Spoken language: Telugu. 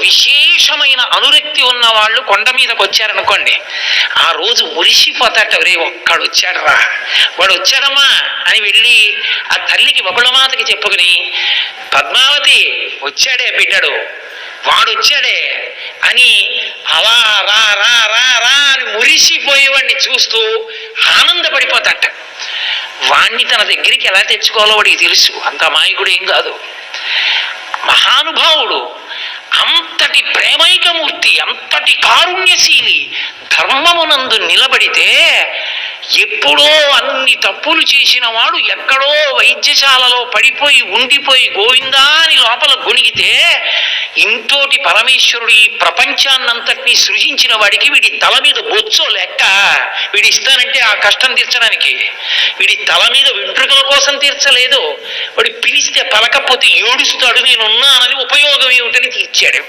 విశేషమైన అనురక్తి ఉన్న వాళ్ళు కొండ మీదకి వచ్చారనుకోండి, ఆ రోజు మురిసిపోతాట. రే ఒక్కడు వచ్చాడరా, వాడు వచ్చాడమ్మా అని వెళ్ళి ఆ తల్లికి బకుళమాతకి చెప్పుకుని, పద్మావతి వచ్చాడే బిడ్డడు, వాడొచ్చాడే అని అలా రా రా రా రా అని మురిసిపోయేవాడిని చూస్తూ ఆనందపడిపోతాట. వాణ్ణి తన దగ్గరికి ఎలా తెచ్చుకోవాలో వాడికి తెలుసు, అంత అమాయకుడు ఏం కాదు, మహానుభావుడు, అంతటి ప్రేమైకమూర్తి, అంతటి కారుణ్యశీలి. ధర్మమునందు నిలబడితే ఎప్పుడో అన్ని తప్పులు చేసిన వాడు ఎక్కడో వైద్యశాలలో పడిపోయి ఉండిపోయి గోవిందా అని లోపల గొణిగితే, ఇంతోటి పరమేశ్వరుడు ఈ ప్రపంచాన్నంతటినీ సృజించిన వాడికి వీడి తల మీద బొచ్చో లెక్క, వీడి ఇస్తానంటే ఆ కష్టం తీర్చడానికి, వీడి తల మీద వెంట్రుకల కోసం తీర్చలేదు, వాడు పిలిస్తే పలకపోతే ఏడుస్తాడు, నేనున్నానని ఉపయోగం ఏమిటని తీర్చాడు.